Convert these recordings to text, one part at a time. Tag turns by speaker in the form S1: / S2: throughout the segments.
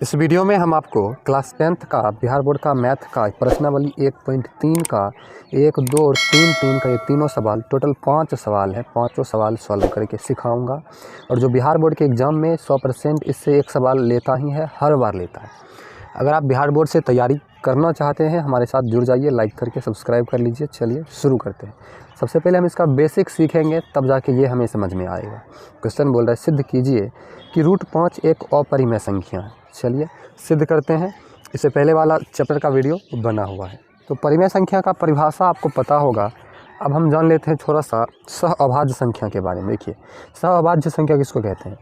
S1: इस वीडियो में हम आपको क्लास 10th का बिहार बोर्ड का मैथ का प्रश्नावली 1.3 का 1, 2 और 3 का ये तीनों सवाल टोटल 5 सवाल है। पाँचों सवाल सॉल्व करके सिखाऊंगा। और जो बिहार बोर्ड के एग्ज़ाम में 100% इससे एक सवाल लेता ही है, हर बार लेता है। अगर आप बिहार बोर्ड से तैयारी करना चाहते हैं, हमारे साथ जुड़ जाइए, लाइक करके सब्सक्राइब कर लीजिए। चलिए शुरू करते हैं। सबसे पहले हम इसका बेसिक सीखेंगे, तब जाके ये हमें समझ में आएगा। क्वेश्चन बोल रहा है सिद्ध कीजिए कि √5 एक अपरिमेय संख्या है। चलिए सिद्ध करते हैं। इससे पहले वाला चैप्टर का वीडियो बना हुआ है। तो परिमेय संख्या का परिभाषा आपको पता होगा। अब हम जान लेते हैं थोड़ा सा सहअभाज्य संख्या के बारे में। देखिए सहअभाज्य संख्या किसको कहते हैं?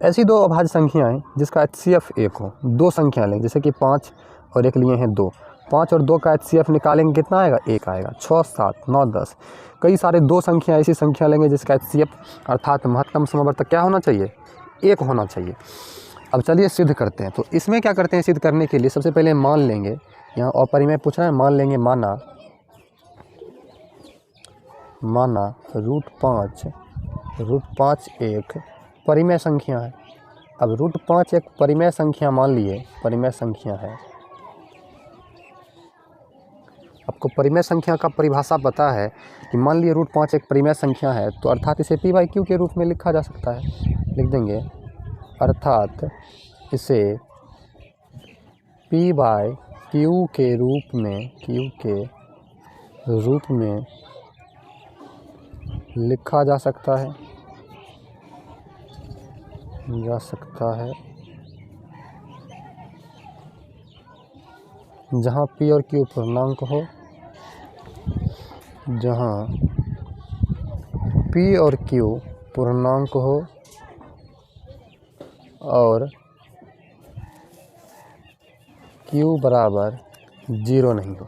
S1: ऐसी दो अभाज्य संख्याएं जिसका HCF 1 हो। दो संख्या लें, जैसे कि 5 और 1 लिए हैं 2। 5 और 2 का HCF निकालेंगे, कितना आएगा? 1 आएगा। 6, 7, 9, 10 कई सारे दो संख्या ऐसी संख्या लेंगे जिसका HCF अर्थात महत्तम समवर्तक क्या होना चाहिए? 1 होना चाहिए। अब चलिए सिद्ध करते हैं। तो इसमें क्या करते हैं सिद्ध करने के लिए? सबसे पहले मान लेंगे, यहाँ अपरिमेय पूछ रहा है, मान लेंगे माना √5 एक परिमेय संख्या है। अब √5 एक परिमेय संख्या मान लिए, परिमेय संख्या है। आपको परिमेय संख्या का परिभाषा पता है कि मान लिए √5 एक परिमेय संख्या है, तो अर्थात इसे P/Q के रूप में लिखा जा सकता है। लिख देंगे अर्थात इसे P/Q के रूप में लिखा जा सकता है जहाँ P और Q पूर्णांक हो, जहाँ P और Q पूर्णांक हो और Q बराबर 0 नहीं हो।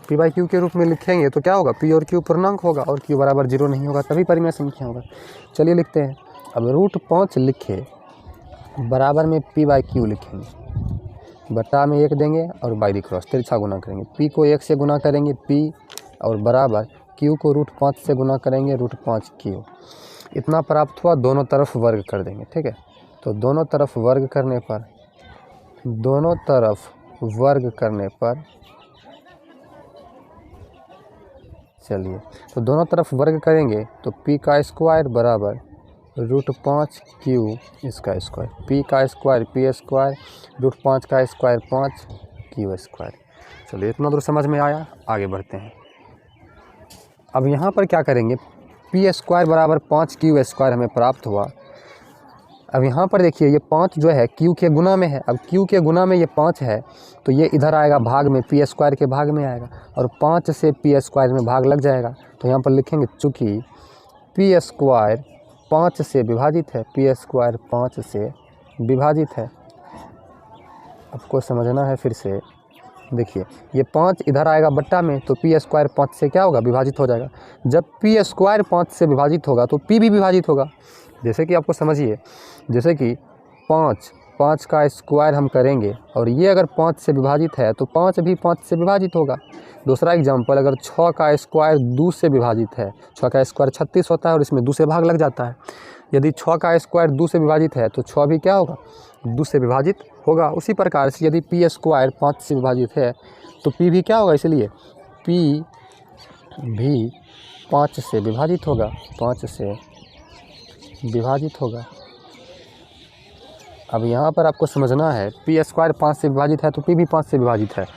S1: P/Q के रूप में लिखेंगे तो क्या होगा? P और Q पूर्णांक होगा और Q बराबर 0 नहीं होगा, तभी परिमेय संख्या होगा। चलिए लिखते हैं। अब √5 लिखे, बराबर में P/Q लिखेंगे, बटा में 1 देंगे और बाई क्रॉस तिरछा गुना करेंगे। P को 1 से गुना करेंगे P, और बराबर Q को √5 से गुना करेंगे √5Q। इतना प्राप्त हुआ, दोनों तरफ वर्ग कर देंगे। ठीक है, तो दोनों तरफ वर्ग करने पर चलिए, तो दोनों तरफ वर्ग करेंगे तो P का स्क्वायर बराबर √5Q इसका स्क्वायर। P का स्क्वायर P स्क्वायर, √5 का स्क्वायर 5 Q स्क्वायर। चलिए इतना दूर समझ में आया, आगे बढ़ते हैं। अब यहाँ पर क्या करेंगे? P स्क्वायर बराबर 5 Q स्क्वायर हमें प्राप्त हुआ। अब यहाँ पर देखिए, ये 5 जो है Q के गुना में है। अब Q के गुना में ये 5 है, तो ये इधर आएगा भाग में, P स्क्वायर के भाग में आएगा, और 5 से P स्क्वायर में भाग लग जाएगा। तो यहाँ पर लिखेंगे चूँकि P स्क्वायर 5 से विभाजित है, P स्क्वायर 5 से विभाजित है। आपको समझना है फिर से। देखिए ये 5 इधर आएगा बट्टा में, तो P स्क्वायर 5 से क्या होगा? विभाजित हो जाएगा। जब P स्क्वायर 5 से विभाजित होगा तो P भी विभाजित होगा। जैसे कि आपको समझिए, जैसे कि 5 का स्क्वायर हम करेंगे और ये अगर 5 से विभाजित है तो 5 भी 5 से विभाजित होगा। दूसरा एग्जांपल, अगर 6 का स्क्वायर 2 से विभाजित है, 6 का स्क्वायर 36 होता है और इसमें 2 से भाग लग जाता है। यदि 6 का स्क्वायर 2 से विभाजित है तो 6 भी क्या होगा? 2 से विभाजित होगा। उसी प्रकार से यदि P स्क्वायर 5 से विभाजित है तो P भी क्या होगा? इसलिए P भी 5 से विभाजित होगा, 5 से विभाजित होगा। अब यहाँ पर आपको समझना है, P स्क्वायर 5 से विभाजित है तो P भी 5 से विभाजित है।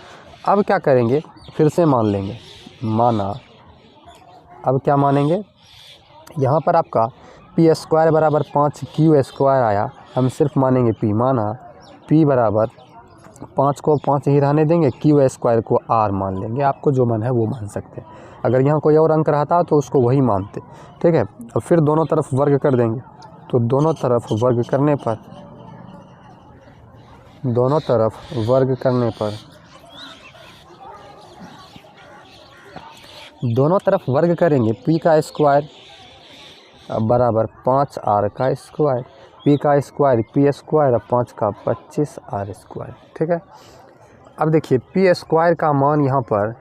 S1: अब क्या करेंगे? फिर से मान लेंगे, अब क्या मानेंगे? यहाँ पर आपका P स्क्वायर बराबर 5 Q स्क्वायर आया। हम सिर्फ मानेंगे P, माना P बराबर 5 को 5 ही रहने देंगे, Q स्क्वायर को R मान लेंगे। आपको जो मन है वो मान सकते हैं। अगर यहाँ कोई और अंक रहता तो उसको वही मानते। ठीक है, और फिर दोनों तरफ वर्ग कर देंगे, तो दोनों तरफ वर्ग करेंगे। P का स्क्वायर बराबर 5R का स्क्वायर, P का स्क्वायर P स्क्वायर और 5 का 25R स्क्वायर। ठीक है, अब देखिए P स्क्वायर का मान यहाँ पर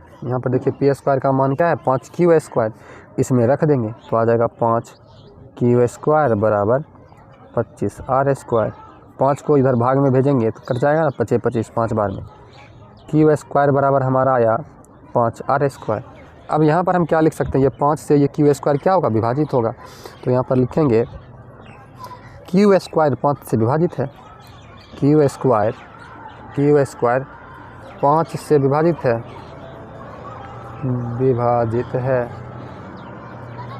S1: देखिए P स्क्वायर का मान क्या है? 5Q square. इसमें रख देंगे तो आ जाएगा 5Q स्क्वायर बराबर 25R स्क्वायर। 5 को इधर भाग में भेजेंगे तो कट जाएगा ना, 25 25 5 बार में। क्यू स्क्वायर बराबर हमारा आया 5r²। अब यहाँ पर हम क्या लिख सकते हैं, ये 5 से ये क्यू स्क्वायर क्या होगा, विभाजित होगा। तो यहाँ पर लिखेंगे क्यू स्क्वायर 5 से विभाजित है, क्यू स्क्वायर 5 से विभाजित है,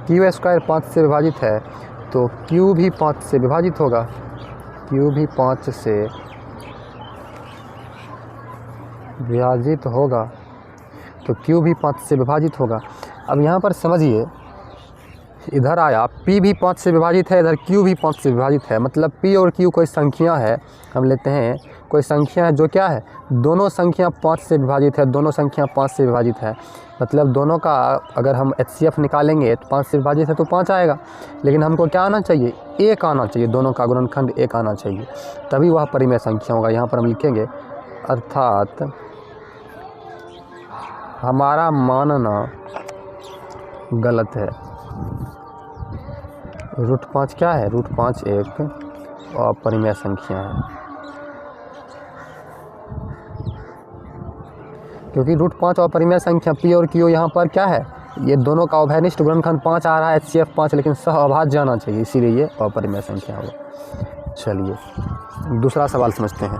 S1: क्यू स्क्वायर 5 से विभाजित है तो क्यू भी 5 से विभाजित होगा, क्यू भी 5 से विभाजित होगा, तो क्यू भी 5 से विभाजित होगा। अब यहाँ पर समझिए, इधर आया p भी 5 से विभाजित है, इधर q भी 5 से विभाजित है, मतलब p और q कोई संख्या है, हम लेते हैं कोई संख्या है जो क्या है, दोनों संख्या 5 से विभाजित है, दोनों संख्या 5 से विभाजित है, मतलब दोनों का अगर हम HCF निकालेंगे तो 5 से विभाजित है तो 5 आएगा, लेकिन हमको क्या आना चाहिए, 1 आना चाहिए, दोनों का गुणनखंड 1 आना चाहिए, तभी वह परिमेय संख्या होगा। यहाँ पर हम लिखेंगे अर्थात हमारा मानना गलत है। √5 क्या है, √5 एक अपरिमेय संख्या है, क्योंकि √5 अपरिमेय संख्या p और q यहाँ पर क्या है, ये दोनों का अवैनिष्ठ गुणनखंड 5 आ रहा है, HCF 5, लेकिन सह अभाज्य आना चाहिए, इसीलिए ये अपरिमेय संख्या होगा। चलिए दूसरा सवाल समझते हैं।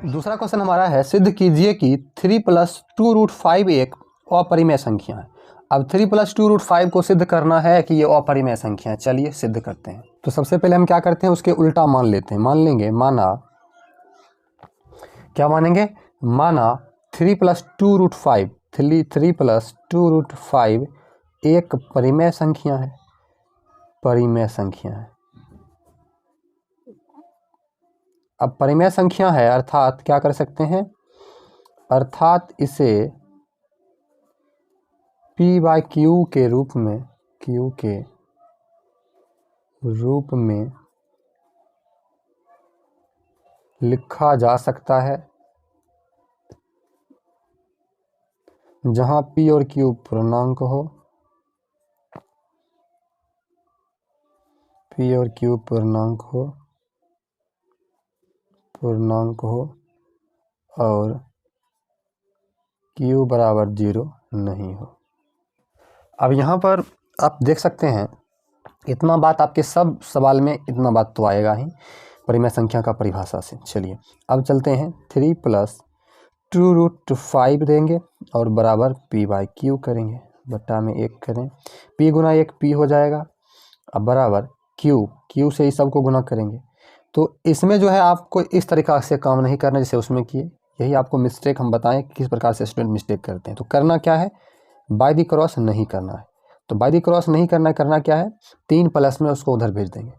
S1: दूसरा क्वेश्चन हमारा है, सिद्ध कीजिए कि 3 + 2√5 एक अपरिमेय संख्या है। अब 3 + 2√5 को सिद्ध करना है कि ये अपरिमेय संख्या है। चलिए सिद्ध करते हैं। तो सबसे पहले हम क्या करते हैं, उसके उल्टा मान लेते हैं। मान लेंगे, क्या मानेंगे, माना 3 + 2√5 3 + 2√5 एक परिमेय संख्या है, परिमेय संख्या है। अब परिमेय संख्या है अर्थात क्या कर सकते हैं, अर्थात इसे p/q के रूप में, q के रूप में लिखा जा सकता है, जहां p और q पूर्णांक हो, p और q पूर्णांक हो और q बराबर 0 नहीं हो। अब यहाँ पर आप देख सकते हैं, इतना बात आपके सब सवाल में इतना बात तो आएगा ही परिमेय संख्या का परिभाषा से। चलिए अब चलते हैं, 3 + 2√5 देंगे और बराबर p/q करेंगे, बट्टा में 1 करें, p गुना 1 p हो जाएगा, अब बराबर q से इस सब को गुना करेंगे। तो इसमें जो है आपको इस तरीक़ा से काम नहीं करना जैसे उसमें किए, यही आपको मिस्टेक हम बताएं किस प्रकार से स्टूडेंट मिस्टेक करते हैं। तो करना क्या है, बाय द क्रॉस नहीं करना है। तो बाय द क्रॉस नहीं करना है, करना क्या है, 3 प्लस में उसको उधर भेज देंगे।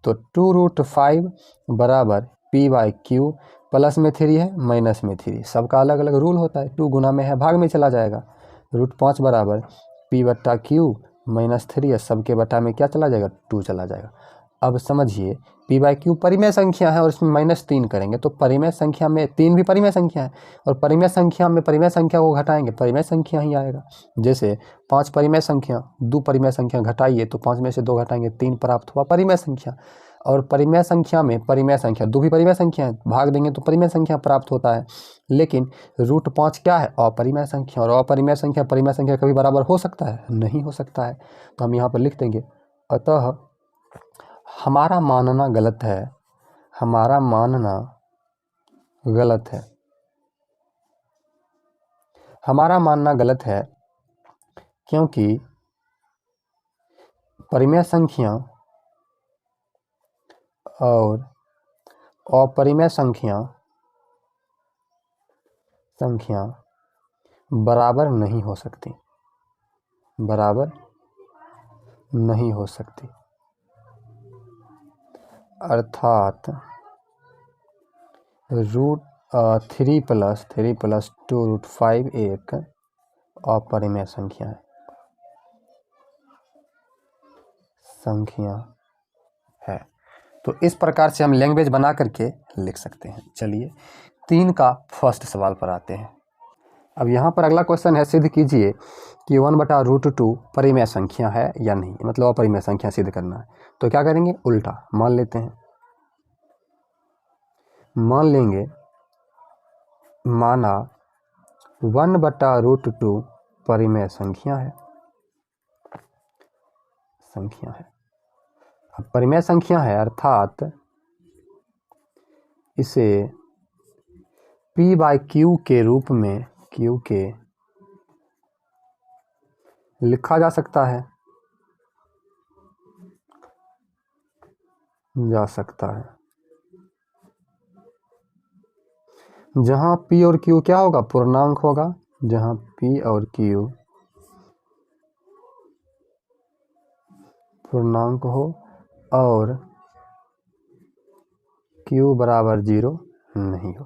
S1: तो 2√5 बराबर p/q, प्लस में 3 है माइनस में 3, सबका अलग अलग रूल होता है, 2 गुना में है भाग में चला जाएगा, √5 बराबर p/q -3 है, सबके बटा में क्या चला जाएगा, 2 चला जाएगा। अब समझिए p/q परिमेय संख्या है और इसमें -3 करेंगे तो परिमेय संख्या में 3 भी परिमेय संख्या है, और परिमेय संख्या में परिमेय संख्या को घटाएंगे परिमेय संख्या ही आएगा। जैसे 5 परिमेय संख्या, 2 परिमेय संख्या घटाइए तो 5 में से 2 घटाएंगे 3 प्राप्त हुआ परिमेय संख्या। और परिमेय संख्या में परिमेय संख्या 2 भी परिमेय संख्या है, भाग देंगे तो परिमेय संख्या प्राप्त होता है। लेकिन √5 क्या है, अपरिमेय संख्या, और अपरिमेय संख्या परिमेय संख्या कभी बराबर हो सकता है, नहीं हो सकता है। तो हम यहाँ पर लिख देंगे, अतः हमारा मानना गलत है, हमारा मानना गलत है, हमारा मानना गलत है, क्योंकि परिमेय संख्या और अपरिमेय संख्या बराबर नहीं हो सकती, बराबर नहीं हो सकती। अर्थात 3 + 2√5 एक अपरिमेय संख्या है। तो इस प्रकार से हम लैंग्वेज बना करके लिख सकते हैं। चलिए 3 का फर्स्ट सवाल पर आते हैं। अब यहाँ पर अगला क्वेश्चन है, सिद्ध कीजिए कि 1/√2 परिमेय संख्या है या नहीं, मतलब अपरिमेय संख्या सिद्ध करना है। तो क्या करेंगे, उल्टा मान लेते हैं। मान लेंगे, माना 1/√2 परिमेय संख्या है। अब परिमेय संख्या है अर्थात इसे p/q के रूप में q के लिखा जा सकता है, जहां p और q क्या होगा, पूर्णांक होगा, जहां p और q पूर्णांक हो और q बराबर 0 नहीं हो।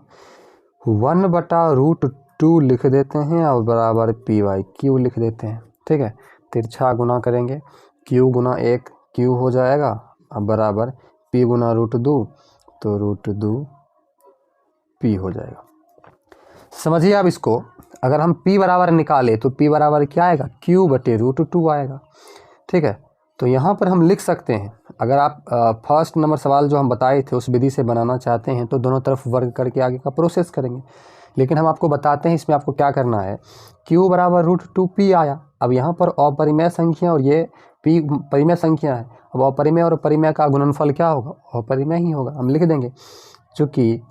S1: 1/√2 लिख देते हैं और बराबर p/q लिख देते हैं। ठीक है, तिरछा गुना करेंगे, q गुना 1 q हो जाएगा, अब बराबर p गुना √2 तो √2 p हो जाएगा। समझिए आप इसको, अगर हम p बराबर निकाले तो p बराबर क्या आएगा, q/√2 आएगा। ठीक है, तो यहाँ पर हम लिख सकते हैं, अगर आप फर्स्ट नंबर सवाल जो हम बताए थे उस विधि से बनाना चाहते हैं तो दोनों तरफ वर्ग करके आगे का प्रोसेस करेंगे, लेकिन हम आपको बताते हैं इसमें आपको क्या करना है। q बराबर √2p आया। अब यहाँ पर अपरिमेय संख्या और ये p परिमेय संख्या है। अब अपरिमेय और परिमेय का गुणनफल क्या होगा, अपरिमेय ही होगा। हम लिख देंगे चूँकि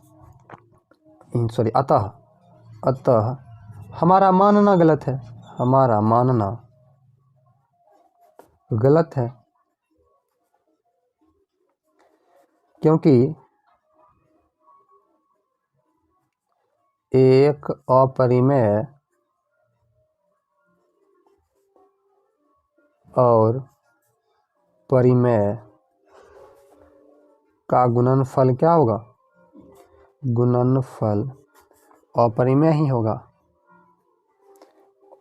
S1: अतः हमारा मानना गलत है, हमारा मानना गलत है, क्योंकि एक अपरिमेय और परिमेय का गुणनफल क्या होगा, गुणनफल अपरिमेय ही होगा,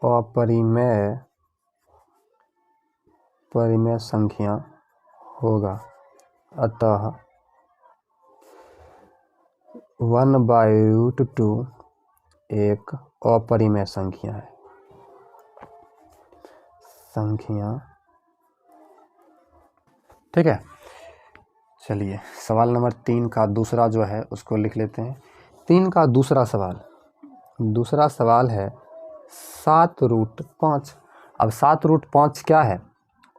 S1: अपरिमेय परिमेय संख्या होगा। अतः 1/√2 एक अपरिमेय संख्या है, ठीक है। चलिए सवाल नंबर 3 का दूसरा जो है उसको लिख लेते हैं। 3 का दूसरा सवाल है 7√5। अब 7√5 क्या है,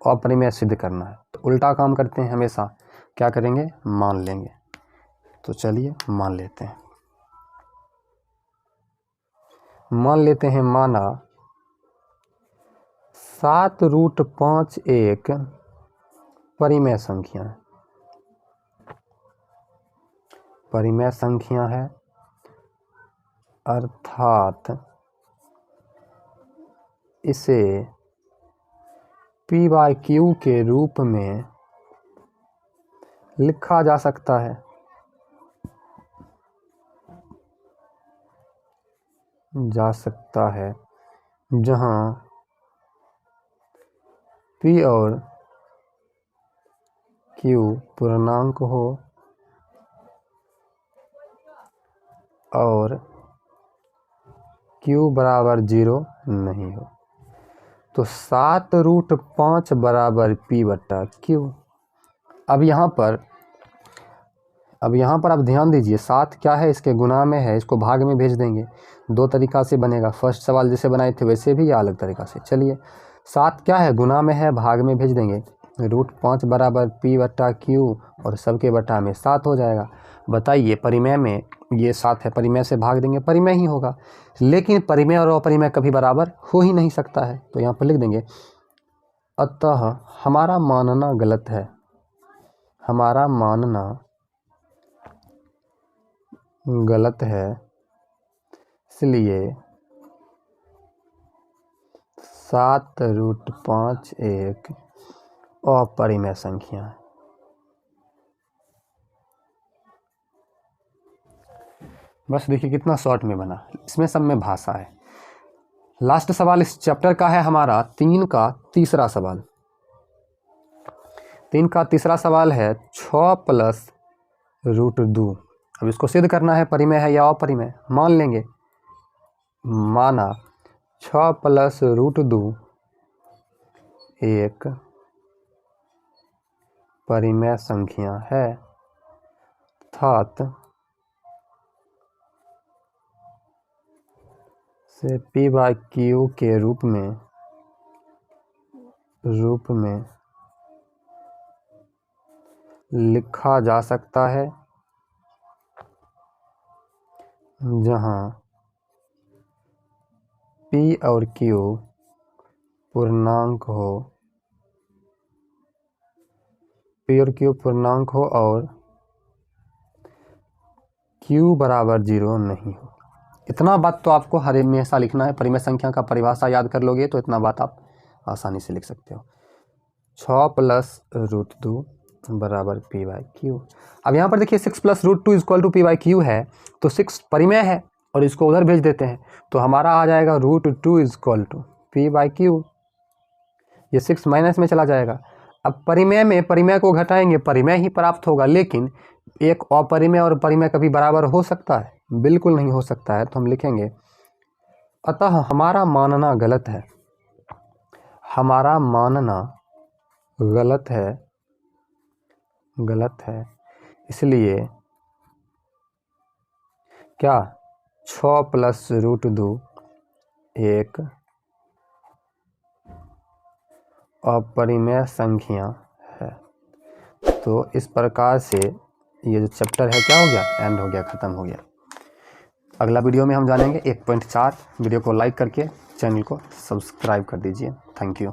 S1: अपरिमेय सिद्ध करना है, तो उल्टा काम करते हैं, हमेशा क्या करेंगे, मान लेंगे। तो चलिए मान लेते हैं, माना 7√5 एक परिमेय संख्या है, अर्थात इसे p/q के रूप में लिखा जा सकता है, जहां p और q पूर्णांक हो और q बराबर 0 नहीं हो। तो 7√5 बराबर p/q। अब यहाँ पर आप ध्यान दीजिए, 7 क्या है, इसके गुना में है, इसको भाग में भेज देंगे। दो तरीका से बनेगा, फर्स्ट सवाल जैसे बनाए थे वैसे भी या अलग तरीका से। चलिए 7 क्या है, गुना में है, भाग में भेज देंगे। √5 बराबर p/q और सबके बटा में 7 हो जाएगा। बताइए परिमेय में ये 7 है, परिमेय से भाग देंगे, परिमेय ही होगा। लेकिन परिमेय और अपरिमेय कभी बराबर हो ही नहीं सकता है, तो यहाँ पर लिख देंगे अतः हमारा मानना गलत है, हमारा मानना गलत है, इसलिए 7√5 एक अपरिमेय संख्या है। बस देखिए कितना शॉर्ट में बना, इसमें सब में भाषा है। लास्ट सवाल इस चैप्टर का है हमारा 3 का तीसरा सवाल। 3 का तीसरा सवाल है 6 + √2। अब इसको सिद्ध करना है परिमेय है या अपरिमेय। मान लेंगे, माना 6 + √2 एक परिमेय संख्या है, अर्थात से पी बाई क्यू के रूप में लिखा जा सकता है जहां P और Q पूर्णांक हो और Q बराबर 0 नहीं हो। इतना बात तो आपको हर हमेशा लिखना है। परिमेय संख्या का परिभाषा याद कर लोगे तो इतना बात आप आसानी से लिख सकते हो। 6 प्लस रूट 2 बराबर पी बाई क्यू। अब यहाँ पर देखिए 6 plus root 2 equal to p by q है, तो 6 परिमेय है और इसको उधर भेज देते हैं तो हमारा आ जाएगा root 2 equal to p by q. ये 6 माइनस में चला जाएगा। अब परिमेय में परिमेय को घटाएंगे, परिमेय ही प्राप्त होगा, लेकिन एक अपरिमेय और परिमेय कभी बराबर हो सकता है? बिल्कुल नहीं हो सकता है। तो हम लिखेंगे अतः हमारा मानना गलत है, हमारा मानना गलत है। इसलिए क्या 6 प्लस रूट 2 एक अपरिमेय संख्या है। तो इस प्रकार से ये जो चैप्टर है क्या हो गया, एंड हो गया, ख़त्म हो गया। अगला वीडियो में हम जानेंगे 1.4। वीडियो को लाइक करके चैनल को सब्सक्राइब कर दीजिए। Thank you.